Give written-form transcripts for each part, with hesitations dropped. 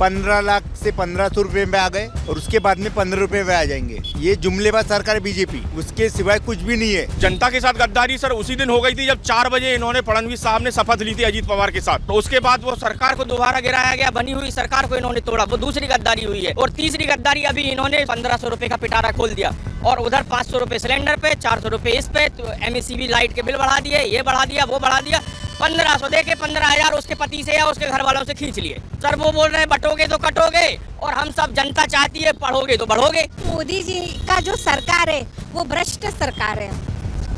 15 लाख से 1500 रुपए में आ गए और उसके बाद में 15 रुपए में आ जाएंगे। ये जुमलेबाज सरकार है बीजेपी, उसके सिवाय कुछ भी नहीं है। जनता के साथ गद्दारी सर उसी दिन हो गई थी जब 4 बजे इन्होंने फडणवीस साहब ने शपथ ली थी अजीत पवार के साथ। तो उसके बाद वो सरकार को दोबारा गिराया गया, बनी हुई सरकार को इन्होंने तोड़ा, वो दूसरी गद्दारी हुई है। और तीसरी गद्दारी अभी इन्होंने 1500 रुपए का पिटारा खोल दिया और उधर 500 रुपए सिलेंडर पे, 400 रुपए इस पे, तो MSCB लाइट के बिल बढ़ा दिए, ये बढ़ा दिया, वो बढ़ा दिया। 1500 दे के 15,000 उसके पति से या उसके घर वालों से खींच लिए। सर वो बोल रहे हैं बटोगे तो कटोगे, और हम सब जनता चाहती है पढ़ोगे तो बढ़ोगे। मोदी जी का जो सरकार है वो भ्रष्ट सरकार है,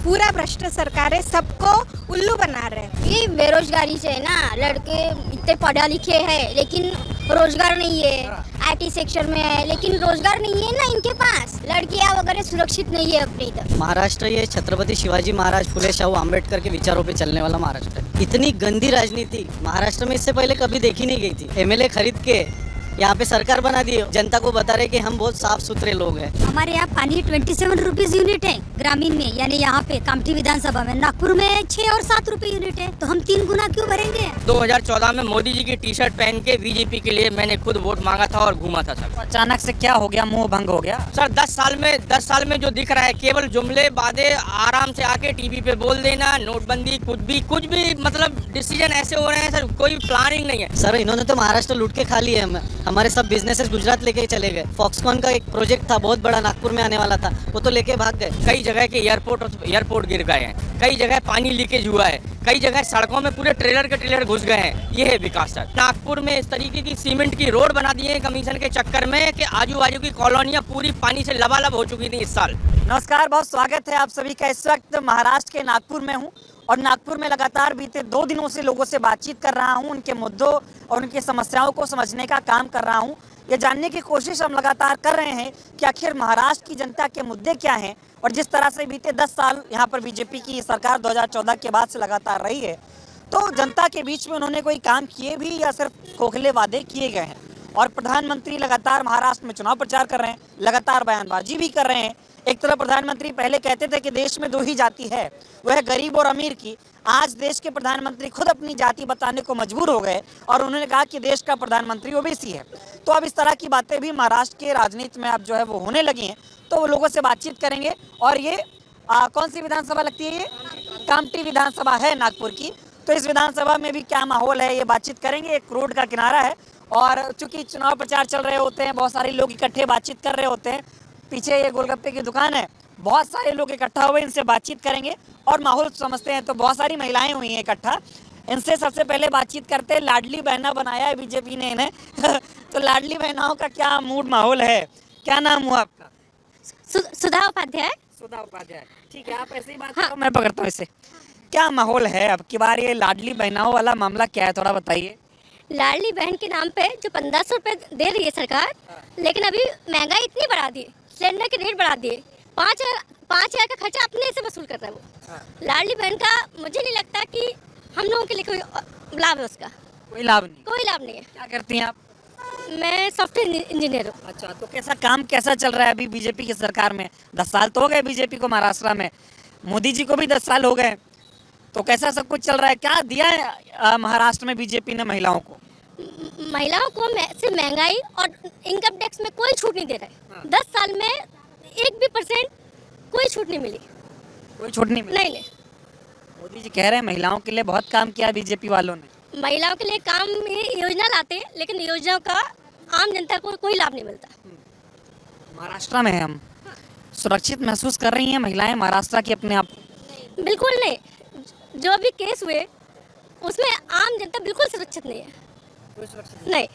पूरा भ्रष्ट सरकार है, सबको उल्लू बना रहे हैं। ये बेरोजगारी से है ना, लड़के इतने पढ़ा लिखे हैं लेकिन रोजगार नहीं है, IT सेक्टर में है लेकिन रोजगार नहीं है ना इनके पास, लड़कियां वगैरह सुरक्षित नहीं है अपने इधर। महाराष्ट्र ये छत्रपति शिवाजी महाराज, फुले शाहू आम्बेडकर के विचारों पे चलने वाला महाराष्ट्र है। इतनी गंदी राजनीति महाराष्ट्र में इससे पहले कभी देखी नहीं गई थी। MLA खरीद के यहाँ पे सरकार बना दी, जनता को बता रहे कि हम बहुत साफ सुथरे लोग हैं। हमारे यहाँ पानी 27 रुपीज यूनिट है ग्रामीण में, यानी यहाँ पे कामठी विधानसभा में। नागपुर में 6 और 7 रुपए यूनिट है, तो हम 3 गुना क्यों भरेंगे। 2014 में मोदी जी की टी-शर्ट पहन के बीजेपी के लिए मैंने खुद वोट मांगा था और घूमा था सर। अचानक से क्या हो गया, मुंह भंग हो गया सर 10 साल में जो दिख रहा है केवल जुमले बातें, आराम से आके टीवी पे बोल देना, नोटबंदी, कुछ भी मतलब डिसीजन ऐसे हो रहे हैं सर, कोई प्लानिंग नहीं है। सर इन्होंने तो महाराष्ट्र लूट के खा लिए, हमारे सब बिजनेसेस गुजरात लेके चले गए। फॉक्सकॉन का एक प्रोजेक्ट था बहुत बड़ा, नागपुर में आने वाला था, वो तो लेके भाग गए। कई जगह के एयरपोर्ट गिर गए हैं, कई जगह पानी लीकेज हुआ है, कई जगह सड़कों में पूरे ट्रेलर के ट्रेलर घुस गए हैं। ये है विकास सर। नागपुर में इस तरीके की सीमेंट की रोड बना दी है कमीशन के चक्कर में कि आजू बाजू की कॉलोनियां पूरी पानी से लबालब हो चुकी थी इस साल। नमस्कार, बहुत स्वागत है आप सभी का। इस वक्त महाराष्ट्र के नागपुर में हूँ और नागपुर में लगातार बीते 2 दिनों से लोगों से बातचीत कर रहा हूँ, उनके मुद्दों और उनकी समस्याओं को समझने का काम कर रहा हूँ। ये जानने की कोशिश हम लगातार कर रहे हैं कि आखिर महाराष्ट्र की जनता के मुद्दे क्या हैं, और जिस तरह से बीते 10 साल यहाँ पर बीजेपी की सरकार 2014 के बाद से लगातार रही है, तो जनता के बीच में उन्होंने कोई काम किए भी या सिर्फ खोखले वादे किए गए हैं। और प्रधानमंत्री लगातार महाराष्ट्र में चुनाव प्रचार कर रहे हैं, लगातार बयानबाजी भी कर रहे हैं। एक तरफ प्रधानमंत्री पहले कहते थे कि देश में 2 ही जाति है, वह है गरीब और अमीर की। आज देश के प्रधानमंत्री खुद अपनी जाति बताने को मजबूर हो गए और उन्होंने कहा कि देश का प्रधानमंत्री ओबीसी है। तो अब इस तरह की बातें भी महाराष्ट्र के राजनीति में अब जो है वो होने लगी हैं। तो वो लोगों से बातचीत करेंगे। और ये कौन सी विधानसभा लगती है, ये कामठी विधानसभा है नागपुर की। तो इस विधानसभा में भी क्या माहौल है, ये बातचीत करेंगे। एक रोड का किनारा है और चूंकि चुनाव प्रचार चल रहे होते हैं, बहुत सारे लोग इकट्ठे बातचीत कर रहे होते हैं। पीछे ये गोलगप्पे की दुकान है, बहुत सारे लोग इकट्ठा हुए, इनसे बातचीत करेंगे और माहौल समझते हैं। तो बहुत सारी महिलाएं हुई हैं इकट्ठा, इनसे सबसे पहले बातचीत करते हैं। लाडली बहना बनाया है बीजेपी ने इन्हें तो लाडली बहनाओं का क्या मूड माहौल है, क्या नाम हुआ आपका? सुधा उपाध्याय। सुधा उपाध्याय, ठीक है, आप ऐसे ही बात करो, मैं पकड़ता हूँ इसे। क्या माहौल है अब की बार, ये लाडली बहनाओं वाला मामला क्या है, थोड़ा बताइए। लाडली बहन के नाम पे जो 1500 रुपए दे रही है सरकार, लेकिन अभी महंगाई इतनी बढ़ा दी, सिलेंडर के रेट बढ़ा दिए, 5,000 का खर्चा अपने से वसूल कर रहा है वो। लाडली बहन का मुझे नहीं लगता कि हम लोगों के लिए कोई लाभ है उसका। कोई लाभ नहीं? कोई लाभ नहीं है। क्या करती हैं आप? मैं सॉफ्टवेयर इंजीनियर हूँ। अच्छा, तो कैसा चल रहा है अभी बीजेपी की सरकार में? 10 साल तो हो गए बीजेपी को महाराष्ट्र में, मोदी जी को भी 10 साल हो गए, तो कैसा सब कुछ चल रहा है? क्या दिया है महाराष्ट्र में बीजेपी ने महिलाओं को? महिलाओं को सिर्फ महंगाई और इनकम टैक्स में कोई छूट नहीं दे रहा है। 10 साल में 1 भी % कोई छूट नहीं मिली। कोई छूट नहीं मिली? नहीं। मोदी जी कह रहे हैं महिलाओं के लिए बहुत काम किया बीजेपी वालों ने। महिलाओं के लिए काम योजना लाते हैं, लेकिन योजनाओं का आम जनता को कोई लाभ नहीं मिलता। महाराष्ट्र में हम सुरक्षित महसूस कर रही हैं महिलाएं महाराष्ट्र की अपने आप? बिल्कुल नहीं। जो भी केस हुए उसमें आम जनता बिल्कुल सुरक्षित नहीं है। नहीं।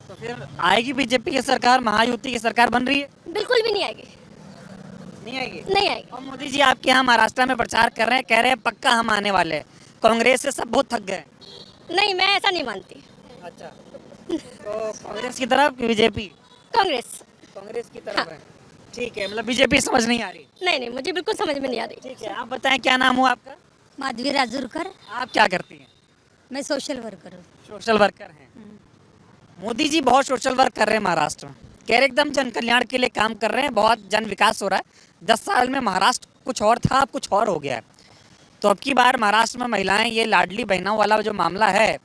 तो फिर आएगी बीजेपी की सरकार, महायुति की सरकार बन रही है? बिल्कुल भी नहीं आएगी। नहीं आएगी? नहीं आएगी। और मोदी जी आपके यहाँ महाराष्ट्र में प्रचार कर रहे हैं, कह रहे हैं पक्का हम आने वाले हैं, कांग्रेस से सब बहुत थक गए। नहीं, मैं ऐसा नहीं मानती। अच्छा, तो कांग्रेस की तरफ बीजेपी? कांग्रेस की तरफ है। ठीक है, मतलब बीजेपी समझ नहीं आ रही? नहीं, मुझे बिल्कुल समझ में नहीं आ रही। ठीक है, आप बताएं क्या नाम हुआ आपका? माधवी राजूरकर। आप क्या करती हैं? मैं सोशल वर्कर हूँ। सोशल वर्कर हैं। मोदी जी बहुत सोशल वर्क कर रहे हैं महाराष्ट्र में, कह रहे एकदम जन कल्याण के लिए काम कर रहे हैं, बहुत जन विकास हो रहा है। 10 साल में महाराष्ट्र कुछ और था, अब कुछ और हो गया है। तो अब की बार महाराष्ट्र में महिलाएं, ये लाडली बहनों वाला जो मामला है,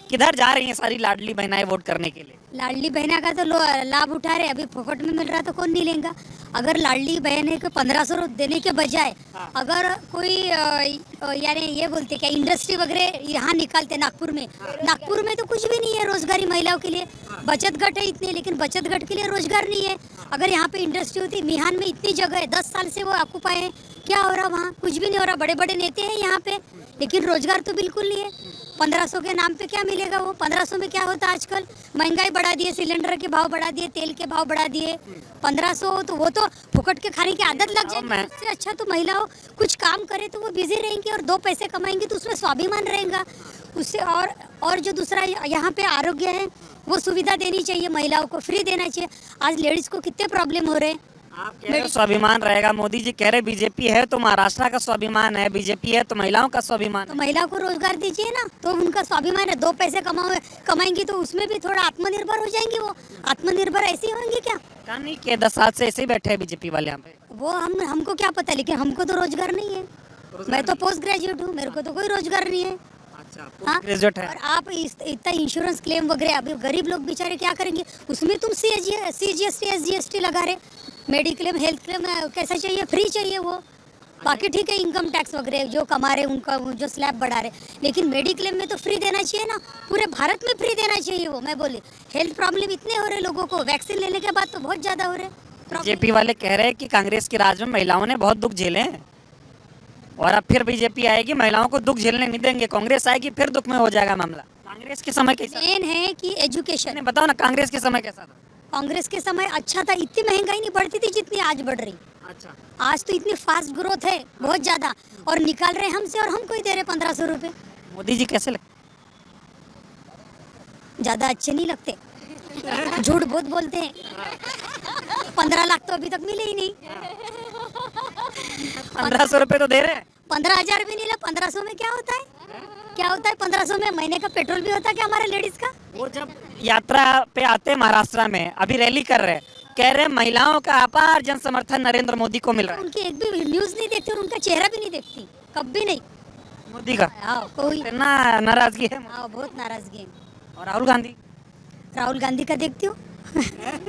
किधर जा रही हैं सारी लाडली बहनाएं वोट करने के लिए? लाडली बहना का तो लाभ उठा रहे, अभी फोकट में मिल रहा तो कौन नहीं लेगा। अगर लाडली बहन को 1500 देने के बजाय अगर कोई यानी ये बोलते क्या इंडस्ट्री वगैरह यहाँ निकालते नागपुर में तो कुछ भी नहीं है रोजगारी महिलाओं के लिए। बचत गट है इतने, लेकिन बचत गट के लिए रोजगार नहीं है। अगर यहाँ पे इंडस्ट्री होती, मिहान में इतनी जगह है, 10 साल से वो ऑक्यूपाई है, क्या हो रहा वहाँ? कुछ भी नहीं हो रहा। बड़े बड़े नेते हैं यहाँ पे, लेकिन रोजगार तो बिल्कुल नहीं है। 1500 के नाम पे क्या मिलेगा? वो 1500 में क्या होता? आजकल महंगाई बढ़ा दिए, सिलेंडर के भाव बढ़ा दिए, तेल के भाव बढ़ा दिए। 1500 तो वो तो फुकट के खाने की आदत लग जाएगी। उससे अच्छा तो महिलाओं कुछ काम करे तो वो बिजी रहेंगी और 2 पैसे कमाएंगी तो उसमें स्वाभिमान रहेगा उससे। और जो दूसरा यहाँ पे आरोग्य है वो सुविधा देनी चाहिए, महिलाओं को फ्री देना चाहिए। आज लेडीज को कितने प्रॉब्लम हो रहे हैं। आप कह रहे हो स्वाभिमान रहेगा, मोदी जी कह रहे बीजेपी है तो महाराष्ट्र का स्वाभिमान है, बीजेपी है तो महिलाओं का स्वाभिमान तो है। महिलाओं को रोजगार दीजिए ना, तो उनका स्वाभिमान है। 2 पैसे कमाएंगी तो उसमें भी थोड़ा आत्मनिर्भर हो जाएंगी। वो आत्मनिर्भर ऐसी होंगी क्या? कहा नहीं कि 10 साल से ऐसे ही बैठे हैं बीजेपी वाले यहाँ पे। वो हमको क्या पता, लेकिन हमको तो रोजगार नहीं है। मैं तो पोस्ट ग्रेजुएट हूँ, मेरे को तो कोई रोजगार नहीं है। अच्छा, ग्रेजुएट है। और आप इतना इंश्योरेंस क्लेम वगैरह, अभी गरीब लोग बेचारे क्या करेंगे? उसमें तुम CGST SGST लगा रहे। मेडिक्लेम हेल्थ क्लेम कैसा चाहिए? फ्री चाहिए वो। बाकी ठीक है, इनकम टैक्स वगैरह जो कमा रहे उनका जो स्लैब बढ़ा रहे, लेकिन मेडिक्लेम में तो फ्री देना चाहिए ना। पूरे भारत में फ्री देना चाहिए वो। मैं बोली हेल्थ प्रॉब्लम इतने हो रहे लोगों को, वैक्सीन लेने के बाद तो बहुत ज्यादा हो रहे। बीजेपी वाले कह रहे हैं कि कांग्रेस के राज में महिलाओं ने बहुत दुख झेले हैं और अब फिर बीजेपी आएगी, महिलाओं को दुख झेलने नहीं देंगे। कांग्रेस आएगी फिर दुख में हो जाएगा मामला। कांग्रेस के समय कैसा मेन है कि एजुकेशन। बताओ ना, कांग्रेस के समय कैसा था? कांग्रेस के समय अच्छा था, इतनी महंगाई नहीं बढ़ती थी जितनी आज बढ़ रही। अच्छा, आज तो इतनी फास्ट ग्रोथ है बहुत ज्यादा, और निकाल रहे हमसे और हमको ही दे रहे 1500 रुपए। मोदी जी कैसे लगते? ज्यादा अच्छे नहीं लगते, झूठ बहुत बोलते हैं। 15 लाख तो अभी तक मिले ही नहीं। 1500 रुपए तो दे रहे हैं। 15,000 भी नहीं ला। 1500 में क्या होता है? क्या होता है 1500 में? महीने का पेट्रोल भी होता है क्या हमारे लेडीज का? वो जब यात्रा पे आते हैं महाराष्ट्र में, अभी रैली कर रहे हैं, कह रहे हैं महिलाओं का अपार जन समर्थन नरेंद्र मोदी को मिल रहा है। उनकी एक भी न्यूज नहीं देखती और उनका चेहरा भी नहीं देखती, कभी नहीं। मोदी का कोई इतना नाराजगी है। बहुत नाराजगी है। और राहुल गांधी का देखती हूँ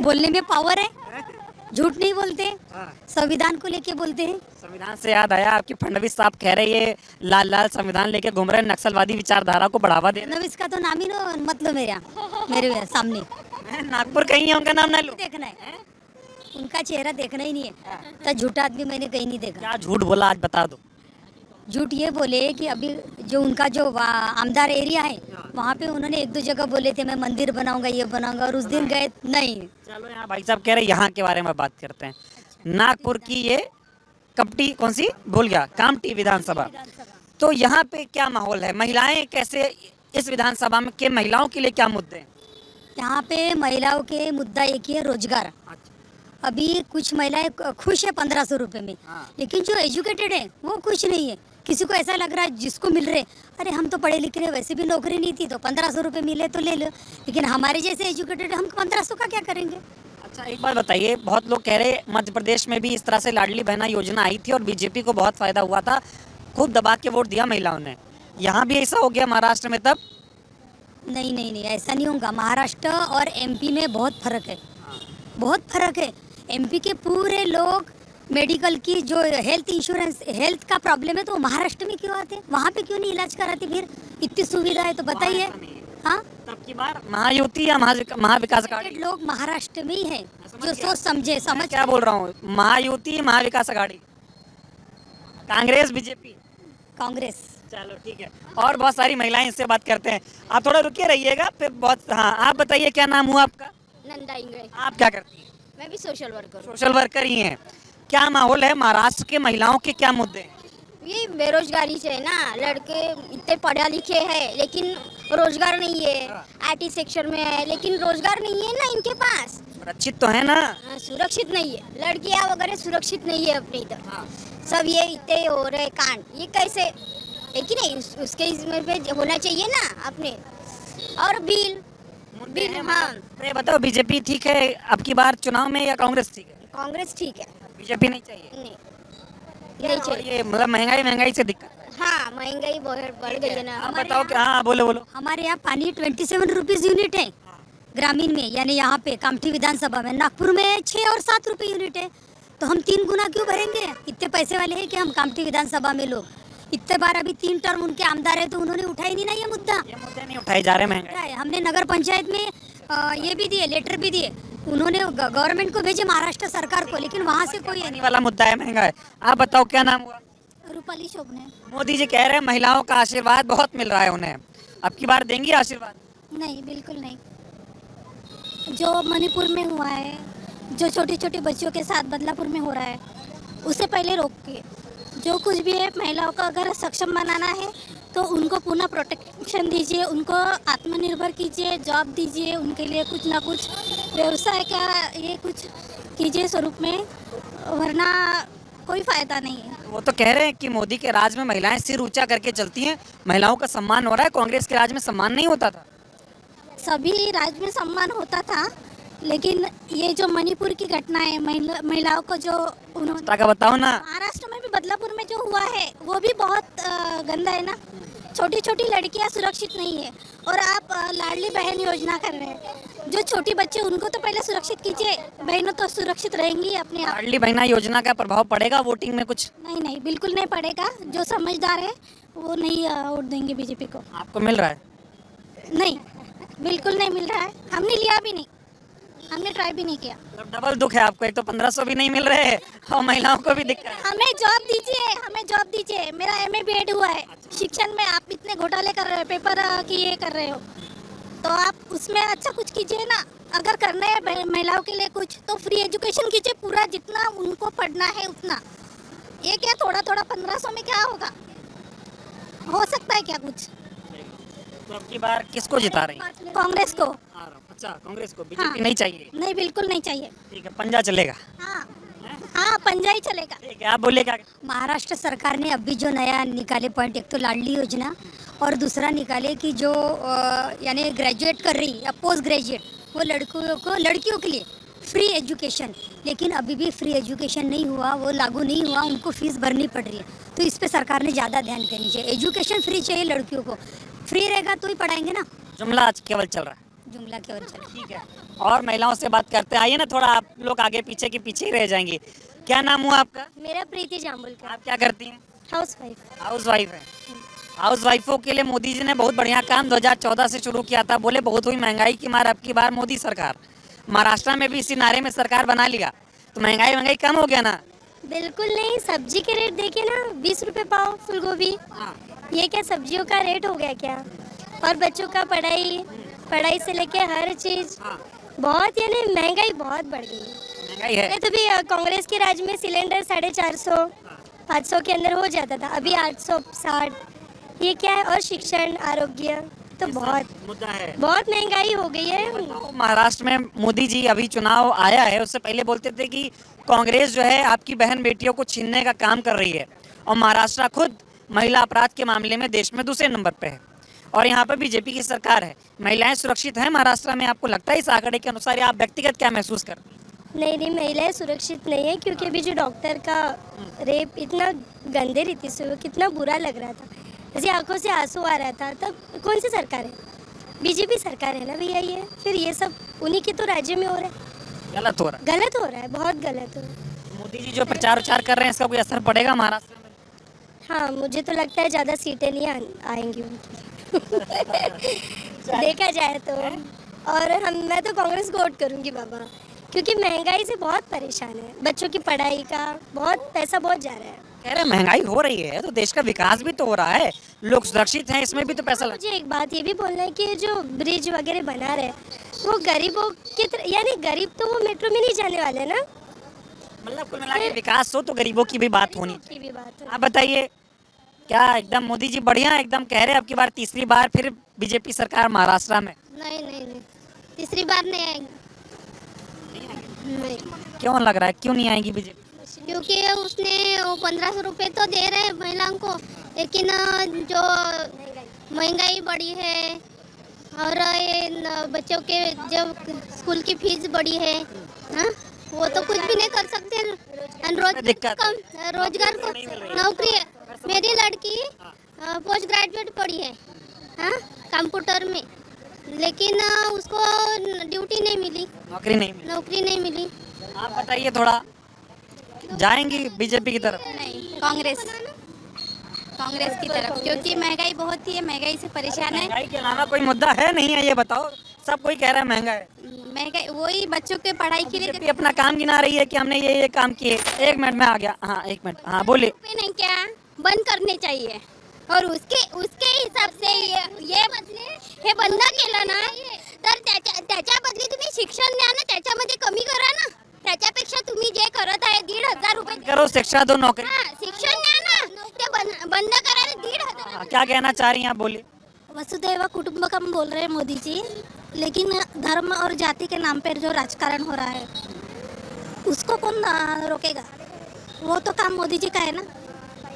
बोलने में पावर है, झूठ नहीं बोलते, संविधान को लेके बोलते हैं। संविधान से याद आया, आपके फडणवीस साहब कह रहे ये लाल संविधान लेके घूम रहे हैं, नक्सलवादी विचारधारा को बढ़ावा दे रहे हैं। फडणवीस का तो नाम ही मतलब मेरे सामने नागपुर कहीं है, उनका नाम ना लो। देखना है, उनका चेहरा देखना ही नहीं है। तो झूठा आदमी मैंने कहीं नहीं देखा। क्या झूठ बोला आज बता दो। झूठ ये बोले कि अभी जो उनका जो आमदार एरिया है वहाँ पे उन्होंने 1-2 जगह बोले थे मैं मंदिर बनाऊंगा, ये बनाऊंगा, और उस दिन गए नहीं। चलो यहाँ भाई साहब कह रहे यहाँ के बारे में बात करते हैं। नागपुर की ये कपटी कौन सी भूल गया, कामटी विधानसभा। तो यहाँ पे क्या माहौल है? महिलाएं कैसे इस विधानसभा में के महिलाओं के लिए क्या मुद्दे हैं? यहाँ पे महिलाओं के मुद्दा एक ही है, रोजगार। अभी कुछ महिलाएं खुश है 1500 रुपए में, लेकिन जो एजुकेटेड है वो खुश नहीं है। किसी को ऐसा लग रहा है जिसको मिल रहे, अरे हम तो पढ़े लिखे रहे, वैसे भी नौकरी नहीं थी तो 1500 रुपए मिले तो ले लो, लेकिन हमारे जैसे एजुकेटेड हम 1500 का क्या करेंगे? अच्छा एक बात बताइए, बहुत लोग कह रहे मध्य प्रदेश में भी इस तरह से लाडली बहना योजना आई थी और बीजेपी को बहुत फायदा हुआ था, खूब दबा के वोट दिया महिलाओं ने। यहाँ भी ऐसा हो गया महाराष्ट्र में तब? नहीं, ऐसा नहीं होगा। महाराष्ट्र और MP में बहुत फर्क है, बहुत फर्क है। MP के पूरे लोग मेडिकल की जो हेल्थ इंश्योरेंस, हेल्थ का प्रॉब्लम है तो महाराष्ट्र में क्यों आते? वहाँ पे क्यों नहीं इलाज कराते? फिर इतनी सुविधा है तो बताइए। हाँ, तब की बार महायुति या महाविकास अघाड़ी? लोग महाराष्ट्र में ही है जो सोच समझ। क्या बोल रहा हूँ, महायुति महाविकास अघाड़ी, कांग्रेस बीजेपी? कांग्रेस। चलो ठीक है, और बहुत सारी महिलाएं इससे बात करते हैं। आप थोड़ा रुके रहिएगा फिर बहुत। हाँ आप बताइए क्या नाम हुआ आपका? नंदा इंगळे। आप क्या करती हैं? मैं भी सोशल वर्कर। सोशल वर्कर ही हैं। क्या माहौल है महाराष्ट्र के महिलाओं के, क्या मुद्दे हैं? ये बेरोजगारी से है ना, लड़के इतने पढ़ा लिखे हैं लेकिन रोजगार नहीं है। IT सेक्टर में है लेकिन रोजगार नहीं है ना इनके पास। सुरक्षित तो है ना? सुरक्षित नहीं है, लड़कियां वगैरह सुरक्षित नहीं है अपने इधर। सब ये इतने हो रहे कांड, ये कैसे है कि नहीं? उसके इसमें पे होना चाहिए ना अपने। और बिल। हाँ, बताओ बीजेपी ठीक है अब की बार चुनाव में या कांग्रेस ठीक है? कांग्रेस ठीक है, बीजेपी नहीं चाहिए? नहीं चाहिए। ये मतलब महंगाई से दिक्कत? हाँ महंगाई बहुत बढ़ गई है ना। आप बताओ क्या? हाँ बोलो बोलो। हमारे यहाँ पानी 27 रुपीज़ यूनिट है ग्रामीण में, यानी यहाँ पे कामठी विधानसभा में। नागपुर में 6 और 7 रुपए यूनिट है, तो हम 3 गुना क्यों भरेंगे? इतने पैसे वाले हैं कि हम कामठी विधानसभा में लोग। इतने बार अभी 3 टर्म उनके आमदार है, तो उन्होंने उठाई नहीं ना ये मुद्दा। ये मुद्दे नहीं उठाए जा रहे महंगाई। हमने नगर पंचायत में ये भी दिए, लेटर भी दिए, उन्होंने गवर्नमेंट को भेजे, महाराष्ट्र सरकार को, लेकिन वहाँ से कोई पानी वाला मुद्दा है महंगाई। आप बताओ क्या नाम हुआ? रूपाली शोभने। मोदी जी कह रहे हैं महिलाओं का आशीर्वाद बहुत मिल रहा है उन्हें, अब की बार देंगी आशीर्वाद? नहीं, बिल्कुल नहीं। जो मणिपुर में हुआ है, जो छोटे छोटे बच्चों के साथ बदलापुर में हो रहा है, उसे पहले रोकिए। जो कुछ भी है, महिलाओं को अगर सक्षम बनाना है तो उनको पुनः प्रोटेक्शन दीजिए, उनको आत्मनिर्भर कीजिए, जॉब दीजिए, उनके लिए कुछ ना कुछ व्यवसाय का ये कुछ कीजिए स्वरूप में, वरना कोई फायदा नहीं है। वो तो कह रहे हैं कि मोदी के राज में महिलाएं सिर ऊंचा करके चलती हैं, महिलाओं का सम्मान हो रहा है, कांग्रेस के राज में सम्मान नहीं होता था। सभी राज्य में सम्मान होता था, लेकिन ये जो मणिपुर की घटना है, महिलाओं को जो उन्होंने का बताओ ना। महाराष्ट्र में भी बदलापुर में जो हुआ है वो भी बहुत गंदा है ना। छोटी छोटी लड़कियां सुरक्षित नहीं है, और आप लाडली बहन योजना कर रहे हैं। जो छोटी बच्चे उनको तो पहले सुरक्षित कीजिए, बहनों तो सुरक्षित रहेंगी अपने आप। लाडली बहना योजना का प्रभाव पड़ेगा वोटिंग में कुछ? नहीं नहीं, बिल्कुल नहीं पड़ेगा। जो समझदार है वो नहीं वोट देंगे बीजेपी को। आपको मिल रहा है? नहीं, बिल्कुल नहीं मिल रहा है। हमने लिया भी नहीं, हमने ट्राई भी नहीं किया। तो डबल दुख है आपको, एक तो 1500 भी नहीं मिल रहे हैं और महिलाओं को भी दिक्कत है। हमें जॉब दीजिए, हमें जॉब दीजिए। मेरा MA BEd हुआ है शिक्षण में, आप इतने घोटाले कर रहे हो, पेपर की ये कर रहे हो, तो आप उसमें अच्छा कुछ कीजिए ना। अगर करना है महिलाओं के लिए कुछ, तो फ्री एजुकेशन कीजिए, पूरा जितना उनको पढ़ना है उतना। ये क्या थोड़ा थोड़ा 1500 में क्या होगा? हो सकता है क्या कुछ? तो अब की बार किसको जिता रही हैं? कांग्रेस को। अच्छा, कांग्रेस को, बीजेपी नहीं चाहिए? नहीं, बिल्कुल नहीं चाहिए। ठीक है, पंजा चलेगा। हाँ हाँ, पंजा ही चलेगा। ठीक है, आप बोलिए क्या? महाराष्ट्र सरकार ने अभी जो नया निकाले पॉइंट, एक तो लाडली योजना, और दूसरा निकाले कि जो यानी ग्रेजुएट कर रही या पोस्ट ग्रेजुएट, वो लड़कियों के लिए फ्री एजुकेशन। लेकिन अभी भी फ्री एजुकेशन नहीं हुआ, वो लागू नहीं हुआ, उनको फीस भरनी पड़ रही है। तो इस पे सरकार ने ज़्यादा ध्यान देनी चाहिए। एजुकेशन फ्री चाहिए लड़कियों को, फ्री रहेगा तो ही पढ़ाएंगे ना। जुमला आज केवल चल रहा है। जुमला केवल चल। ठीक है, और महिलाओं से बात करते हैं। आइए ना, थोड़ा आप लोग आगे पीछे के पीछे ही रह जाएंगे। क्या नाम हुआ आपका? मेरा प्रीति जामुलकर। आप क्या करती हैं? House wife. हाउस वाइफ है। हाउस वाइफों के लिए मोदी जी ने बहुत बढ़िया काम 2014 से शुरू किया था। बोले बहुत हुई महंगाई की मार, अब की बार मोदी सरकार। महाराष्ट्र में भी इसी नारे में सरकार बना लिया, तो महंगाई कम हो गया ना? बिल्कुल नहीं, सब्जी के रेट देखिए ना, 20 रुपए पाव फूल गोभी। ये क्या सब्जियों का रेट हो गया क्या? और बच्चों का पढ़ाई से लेके हर चीज बहुत, यानी महंगाई बहुत बढ़ गई महंगाई है। तो भी कांग्रेस के राज में सिलेंडर 450 500 के अंदर हो जाता था, अभी 860। ये क्या है? और शिक्षण, आरोग्य तो बहुत मुद्दा है, बहुत महंगाई हो गई है। महाराष्ट्र में मोदी जी अभी चुनाव आया है, उससे पहले बोलते थे कि कांग्रेस जो है आपकी बहन बेटियों को छीनने का काम कर रही है, और महाराष्ट्र खुद महिला अपराध के मामले में देश में दूसरे नंबर पे है, और यहाँ पर बीजेपी की सरकार है। महिलाएं सुरक्षित हैं महाराष्ट्र में? आपको लगता है इस आंकड़े के अनुसार, या आप व्यक्तिगत क्या महसूस करते हैं? नहीं, महिलाएं सुरक्षित नहीं है, क्योंकि अभी जो डॉक्टर का रेप इतना गंदे रीति से हुआ, कितना बुरा लग रहा था, ऐसी आंखों से आंसू आ रहा था। तब कौन सी सरकार है? बीजेपी सरकार है ना भैया। ये फिर ये सब उन्हीं के तो राज्य में हो रहा है। गलत हो रहा है, बहुत गलत हो रहा है। मोदी जी जो प्रचार उचार कर रहे हैं, इसका कोई असर पड़ेगा महाराष्ट्र में? हाँ, मुझे तो लगता है ज़्यादा सीटें नहीं आएंगी उनकी। देखा जाए तो। और मैं तो कांग्रेस को वोट करूंगी बाबा, क्योंकि महंगाई से बहुत परेशान है। बच्चों की पढ़ाई का बहुत पैसा बहुत जा रहा है। कह रहे महंगाई हो रही है तो देश का विकास भी तो हो रहा है, लोग सुरक्षित हैं, इसमें भी तो पैसा मुझे एक बात ये भी बोलना है कि जो ब्रिज वगैरह बना रहे वो गरीबों की यानी गरीब तो वो मेट्रो में नहीं जाने वाले ना। मतलब कुल मिला के विकास हो तो गरीबों की भी बात होनी की भी बात है। आप बताइए, क्या एकदम मोदी जी बढ़िया एकदम कह रहे हैं अब की बार तीसरी बार फिर बीजेपी सरकार महाराष्ट्र में? नहीं, तीसरी बार नहीं आएंगे। नहीं। क्यों लग रहा है, क्यों नहीं आएगी बीजेपी? क्योंकि उसने वो 1500 रुपये तो दे रहे हैं महिलाओं को, लेकिन जो महंगाई बढ़ी है और ये बच्चों के जब स्कूल की फीस बढ़ी है, हाँ, वो तो कुछ भी नहीं कर सकते। रोजगार को नौकरी मेरी लड़की पोस्ट ग्रेजुएट पढ़ी है, हाँ, कंप्यूटर में, लेकिन उसको ड्यूटी नहीं मिली, नौकरी नहीं मिली। नौकरी नहीं मिली। आप बताइए थोड़ा, जाएंगी बीजेपी की तरफ? नहीं, कांग्रेस की तरफ, क्योंकि महंगाई बहुत ही है, महंगाई से परेशान है। महंगाई के अलावा कोई मुद्दा है नहीं है, ये बताओ। सब कोई कह रहा है महंगा है। महंगाई वही बच्चों के पढ़ाई के लिए बीजेपी अपना काम गिना रही है कि हमने ये काम किए। 1 मिनट में आ गया। हाँ 1 मिनट, हाँ बोलिए। नहीं, क्या बंद करने चाहिए और उसके हिसाब से ये बदले हे बंद केलं ना तर त्याच्या बदली तुम्ही शिक्षण द्या ना, त्याच्यामध्ये कमी करा ना, त्याच्यापेक्षा तुम्ही जे करत आहे 1,500 रुपये करो शिक्षा दो नौकरी। हाँ, शिक्षण द्या ना, ते बंद करा ना, 1,500। क्या कहना चाह रही हैं आप, बोलिए। वसुधैव कुटुंबकम बोल रहे हैं मोदी जी, लेकिन धर्म और जाति के नाम पर जो राजकारण हो रहा है उसको कौन रोकेगा? वो तो काम मोदी जी का है ना।